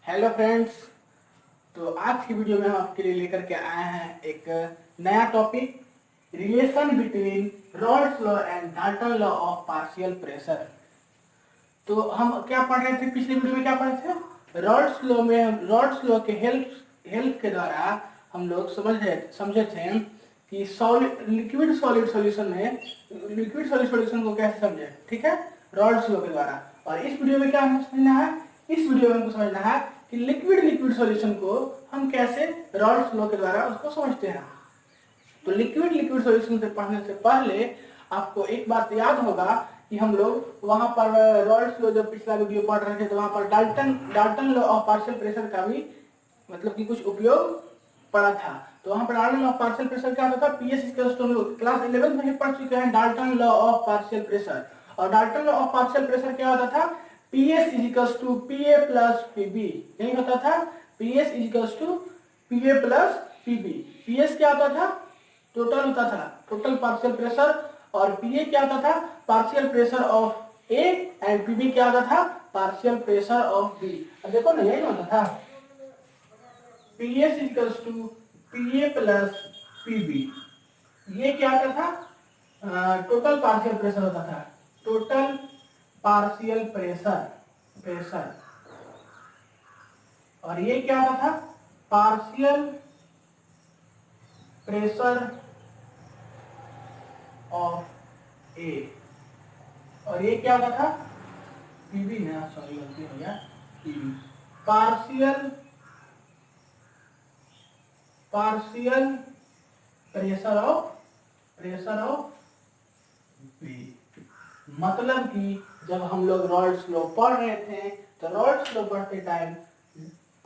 Hello friends. तो आज की वीडियो में हम आपके लिए लेकर के आए हैं एक नया topic, relation between Rawls law and Dalton law of partial pressure. तो हम क्या पढ़ रहे थे, पिछली वीडियो में क्या पढ़े थे? रॉल्स लॉ के हेल्प के द्वारा हम लोग समझे थे कि लिक्विड सॉलिड सॉल्यूशन को कैसे समझे, ठीक है, रॉल्स लॉ के द्वारा। और इस वीडियो में क्या हमें समझना है? इस वीडियो में हमको समझना है कि लिक्विड सॉल्यूशन को हम कैसे रॉल्स लॉ के द्वारा उसको समझते हैं। तो लिक्विड सॉल्यूशन से पढ़ने से पहले आपको एक बात याद होगा कि हम लोग वहां पर रॉल्स लॉ जो पिछला वीडियो पढ़ रहे थे, तो वहां पर Dalton law of partial pressure का भी मतलब कि कुछ उपयोग पड़ा था। तो वहां पर Dalton law of partial pressure क्या होता था? पीएस इक्वल्स टू, क्लास 11 में ही पढ़ चुके हैं Dalton law of partial pressure. और Dalton law of partial pressure क्या होता था? PS equals to PA plus PB, यही होता था। PS equals to PA plus PB. PS क्या होता था? टोटल होता था, टोटल पार्शियल प्रेशर। और पीए क्या होता था? Partial pressure of A. And PB क्या होता था? Partial pressure of B. अब देखो ना, यही होता था, PS equals to PA plus PB. ये क्या होता था? टोटल पार्शियल प्रेशर होता था, टोटल पार्शियल प्रेशर। और ये क्या होता था? Partial pressure of A. और ये क्या होता था? पीबी ना, सॉरी गलती हो गया, PB partial pressure of B. मतलब कि जब हम लोग रॉल्स लॉ पढ़ रहे थे, तो रॉल्स लॉ पढ़ते time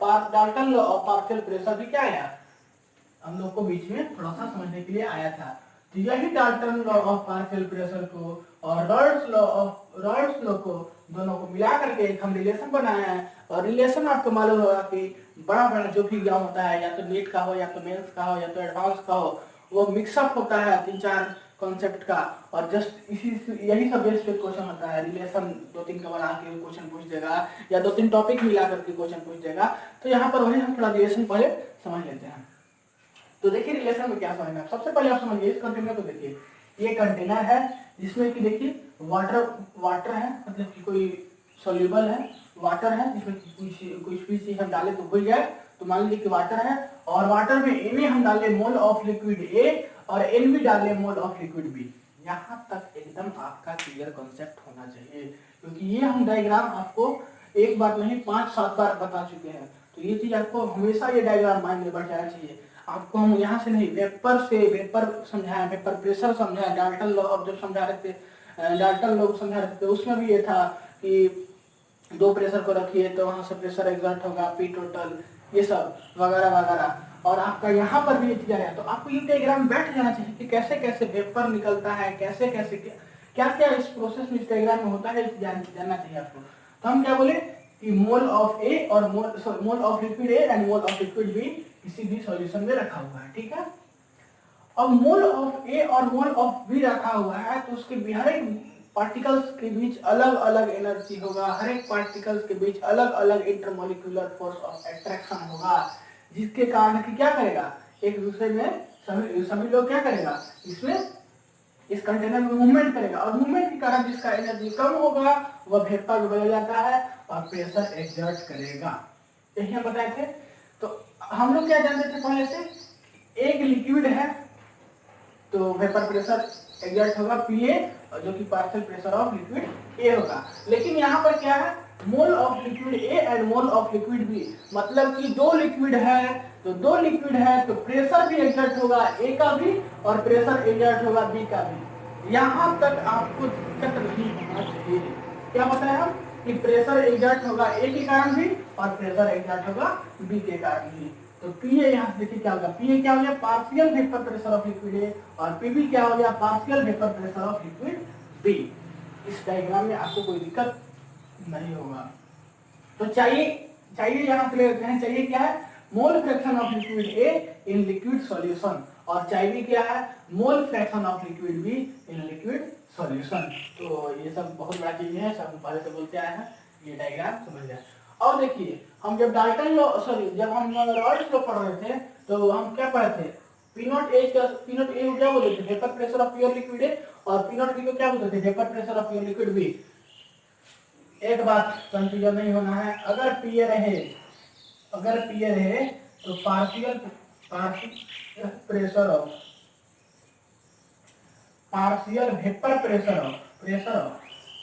Dalton law of partial pressure भी क्या आया हम लोग को बीच में थोड़ा सा समझने के लिए आया था। तो यही Dalton law of partial pressure को और रॉल्स लॉ को दोनों को मिला करके एक हम रिलेशन बनाया है। और रिलेशन आपको मालूम होगा कि बड़ा बड़ा जो भी एग्जाम होता है, या तो नीट का हो, या तो मेंस का हो, या तो एडवांस का हो, वो मिक्सअप होता है 3-4 कॉन्सेप्ट का। और जस्ट यही सब बेस्ड पे क्वेश्चन होता है। रिलेशन 2-3 का बना के क्वेश्चन पूछ देगा, या 2-3 टॉपिक मिला करके क्वेश्चन पूछ देगा। तो यहाँ पर वही हम थोड़ा रिलेशन पहले समझ लेते हैं। तो देखिए रिलेशन में क्या समझना है। सबसे पहले आप समझिए इस कंटेनर को। देखिए ये कंटेनर है जिसमें कि देखिए वाटर है, मतलब कि कोई सोल्यूबल है, वाटर है जिसमें कुछ भी चीज हम डाले तो भूल जाए, तो मान लीजिए कि वाटर है। और वाटर में Na हम डाले मोल ऑफ लिक्विड A, और Nb डाले मोल ऑफ लिक्विड B। यहाँ तक एकदम आपका क्लियर कॉन्सेप्ट होना चाहिए, क्योंकि ये हम डायग्राम आपको एक बार नहीं 5-7 बार बता चुके हैं। तो ये चीज आपको हमेशा ये डायग्राम माइंड में बैठ जाना चाहिए। आपको हम यहाँ से नहीं, वेपर समझाया, वेपर प्रेशर समझाया, डाल्टन लॉ ऑफ जब समझा रहे थे, डाल्टन लॉ समझा रहे थे, उसमें भी ये था कि 2 प्रेशर को रखिए तो वहां से प्रेशर एग्जर्ट होगा, पी टोटल, ये सब वगैरह वगैरह। और आपका यहाँ पर भी ये चीज आया, तो आपको ये डायग्राम बैठ जाना चाहिए कि कैसे कैसे वेपर निकलता है, कैसे कैसे क्या क्या इस प्रोसेस में, इस डायग्राम में होता है, जानना चाहिए आपको। तो हम क्या बोले कि मोल ऑफ ए और mole of liquid A and mole of liquid B किसी भी सॉल्यूशन में रखा हुआ है, ठीक है। अब मोल ऑफ ए और मोल ऑफ बी रखा हुआ है, तो उसके हर एक पार्टिकल्स के बीच अलग अलग एनर्जी होगा, हर एक पार्टिकल्स के बीच अलग अलग इंटरमोलिकुलर फोर्स ऑफ अट्रैक्शन होगा, जिसके कारण कि क्या करेगा, एक दूसरे में सभी लोग क्या करेगा, इसमें इस कंटेनर में मूवमेंट करेगा। और मूवमेंट के कारण जिसका एनर्जी कम होगा वह वेपर में बदल जाता है और प्रेशर एक्सर्ट करेगा। यही हम बताए थे। तो हम लोग क्या जानते थे पहले से, एक लिक्विड है तो वेपर प्रेशर एग्जर्ट होगा पीए, जो कि partial pressure of liquid A होगा। लेकिन यहाँ पर क्या है, mole of liquid A and mole of liquid B, मतलब कि 2 लिक्विड है, तो 2 लिक्विड है तो प्रेशर भी एग्जर्ट होगा ए का भी, और प्रेशर एग्जर्ट होगा बी का भी। यहाँ तक आपको दिक्कत नहीं होना चाहिए। क्या बताया हम कि प्रेशर एग्जर्ट होगा ए के कारण भी, और प्रेशर एग्जर्ट होगा बी के कारण भी। तो पीए यहाँ से देखिए क्या होगा, पीए क्या हो गया, partial vapour pressure of liquid A, और पीबी क्या हो गया, partial vapour pressure of liquid B. इस डायग्राम में आपको कोई दिक्कत नहीं होगा। तो चाहिए यहाँ से ले लेते हैं, चाहिए क्या है, मोल fraction of liquid A in liquid solution, और चाहिए क्या है, मोल fraction of liquid be in liquid solution. तो ये सब बहुत बड़ा चीज है, सब पहले से बोलते आए हैं, ये डायग्राम समझ जाए। और देखिए हम जब डाल्टन लॉ सॉरी जब हम रॉल्स लॉ पढ़ रहे थे तो हम क्या पढ़े थे, पी नॉट ए को क्या बोलते थे, vapour pressure of pure liquid A, और पी नॉट बी को क्या बोलते थे, vapour pressure of pure liquid B. एक बात कंफ्यूजन नहीं होना है, अगर पी ए रहे तो partial pressure of partial vapour pressure of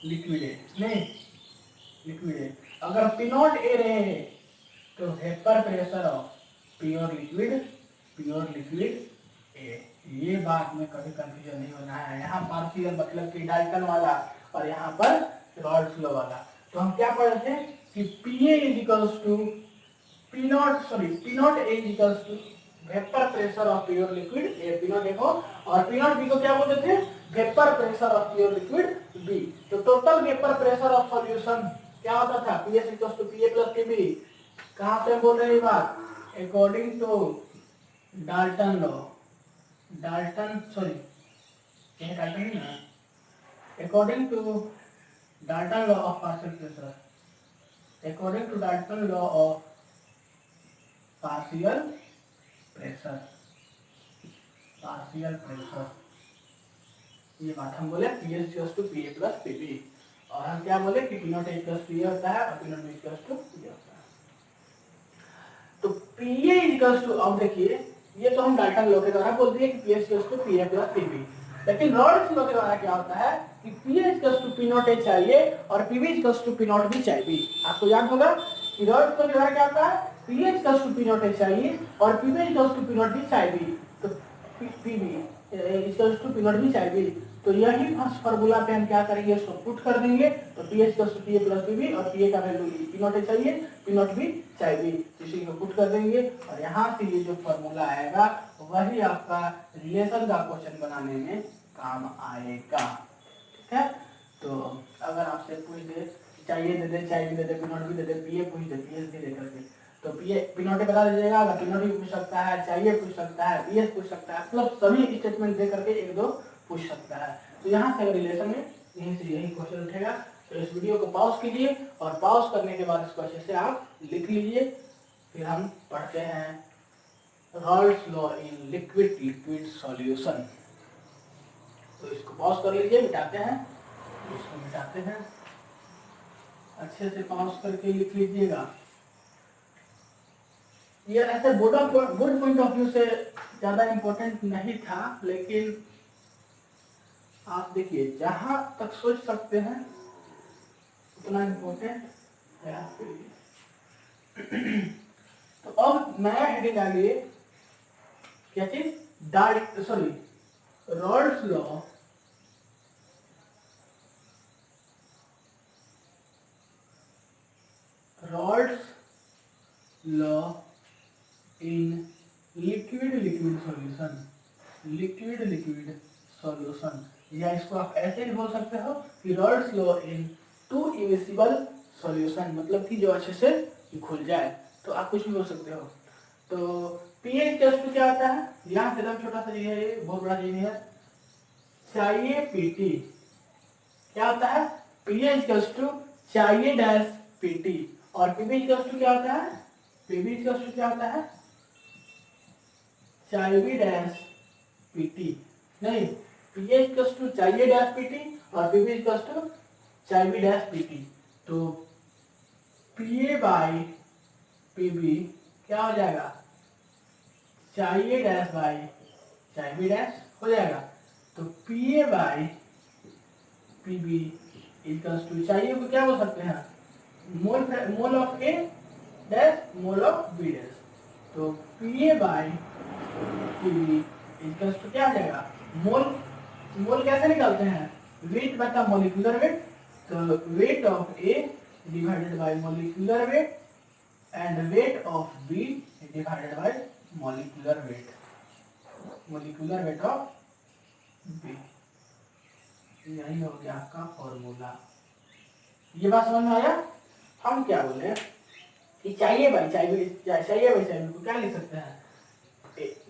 liquid ए, नहीं लिक्विड ए। अगर पी नॉट ए रहे तो vapour pressure of pure liquid ए। ये बात में कभी कंफ्यूजन नहीं होना है। यहाँ पार्शियल मतलब कि डाल्टन वाला और यहाँ पर रॉल्स लॉ वाला। तो हम क्या पढ़े थे कि P A is equals to P not A is equals to vapour pressure of pure liquid A, P not देखो, और पी नॉट बी को क्या बोलते थे, vapour pressure of pure liquid B. तो total vapour pressure of solution क्या होता था, P S equals to P A plus P B. कहाँ से बोल रहे हैं बात, according to Dalton law, according to Dalton law of partial pressure, according to Dalton law of partial pressure, ये बात हम बोले P S equals to P A plus P B, और हम क्या बोले कि P not A plus P A होता है और P not B equals to P होता है। तो पी ए इक्वल्स टू, अब देखिए ये तो हम डाल्टन लॉ के द्वारा बोल दिए कि P S equals to P A plus P B, लेकिन रॉल्स लॉ के द्वारा क्या होता है कि P A equals to P not A चाहिए और P B equals to P not B चाहिए। आपको याद होगा कि रॉल्स लॉ के द्वारा क्या होता है, P A equals to P not A चाहिए और P B equals to P not B चाहिए, तो P B equals to P not B चाहिए। तो यही फर्स्ट फार्मूला पे हम क्या करेंगे, इसको पुट कर देंगे, तो P H plus P A plus P B, और पी ए का वैल्यू पी नॉट ए चाहिए, पी नॉट बी चाहिए, इसी को पुट कर देंगे, और यहाँ से ये जो फार्मूला आएगा वही आपका रिलेशन का क्वेश्चन बनाने में काम आएगा। ठीक है, तो अगर आपसे पूछ दे चाहिए दे दे, चाहिए भी दे दे, पी नॉट भी दे दे, पी ए पूछ दे, पी एच दे करके, तो पी नॉट ए बता दीजिएगा, अगर पी नॉट भी पूछ सकता है, चाहिए पूछ सकता है, पी एच पूछ सकता है, मतलब सभी स्टेटमेंट दे करके एक दो पूछ सकता है। तो यहाँ से रिलेशन में यहीं से यही क्वेश्चन उठेगा। तो इस वीडियो को पॉज कीजिए और पॉज करने के बाद इसको अच्छे से आप लिख लीजिए। फिर हम पढ़ते हैं Rawls law in liquid solution. तो इसको पॉज कर लीजिए, मिटाते हैं, इसको मिटाते हैं, अच्छे से पॉज करके लिख लीजिएगा। ये ऐसे गुड पॉइंट ऑफ व्यू से ज्यादा इम्पोर्टेंट नहीं था, लेकिन आप देखिए जहां तक सोच सकते हैं उतना इम्पोर्टेंट है आपके लिए। तो अब नया हेडिंग आ गई, क्या चीज, Rawls law in liquid solution, या इसको आप ऐसे भी बोल सकते हो कि Rawls law in to immiscible solution, मतलब कि जो अच्छे से घुल जाए, तो आप कुछ भी बोल सकते हो। तो पीएच टेस्ट क्या होता है, यहाँ से एकदम छोटा सा चीज है, बहुत बड़ा चीज है, चाहिए पीटी, क्या होता है, पीएच टू चाहिए डैश पीटी, और पीबी टू क्या होता है, पीबी टू क्या होता है, चाहिए डैश पीटी, नहीं पीएच टू चाहिए डैश पीटी और पीबी टू चाहिए डैश पीटी। तो पीए बाई पीबी क्या हो जाएगा, चाहिए डैश बाई चाहिए डैश हो जाएगा। तो PA by PB equals to, चाहिए को क्या बोल सकते हैं, mole of A dash mole of B dash. तो PA by PB equals to क्या हो जाएगा, मोल कैसे निकालते हैं, वेट बटा मॉलिक्यूलर वेट, तो weight of A divided by molecular weight and weight of B divided by molecular weight of B, यही हो गया आपका फॉर्मूला। ये बात समझ में आया। हम क्या बोले कि चाहिए भाई चाहिए को क्या लिख सकते हैं,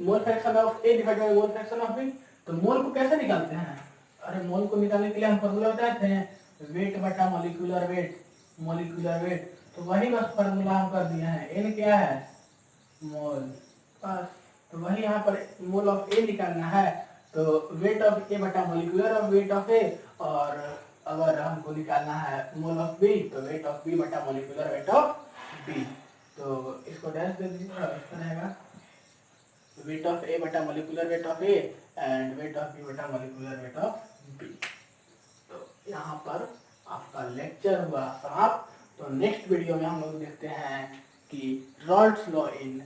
mole fraction of A divided by mole fraction of B. तो मोल को कैसे निकालते हैं, अरे मोल को निकालने के लिए हम फॉर्मूला बताए थे, वेट बटा मॉलिक्यूलर वेट, तो वही बस फॉर्मूला हम कर दिए हैं, एन क्या है मोल, बस। तो वही यहाँ पर मोल ऑफ ए निकालना है, तो वेट ऑफ ए बटा molecular of weight of A, और अगर हमको निकालना है मोल ऑफ बी तो वेट ऑफ बी बटा मोलिकुलर वेट ऑफ बी। तो इसको डैश दे दीजिए, इस तरह रहेगा वेट ऑफ ए बटा molecular weight of A and weight of B बटा मोलिकुलर वेट ऑफ बी। तो यहाँ पर आपका लेक्चर हुआ समाप्त। तो नेक्स्ट वीडियो में हम लोग देखते हैं कि रॉल्ड्स लॉ इन,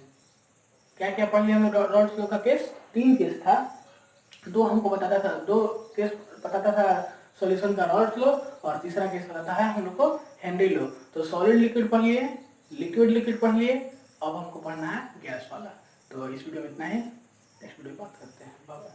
क्या क्या पढ़ लिया हमने रॉल्ड्स लॉ का केस, 3 केस था, 2 हमको बताता था, 2 केस बताता था सॉल्यूशन का रॉल्ड्स लॉ, और तीसरा केस बताता है हम लोग को हेनरी लॉ। तो सॉलिड लिक्विड पढ़ लिए, लिक्विड लिक्विड पढ़ लिए, अब हमको पढ़ना है गैस वाला। तो इस वीडियो में इतना ही, नेक्स्ट वीडियो में बात करते हैं, बाय।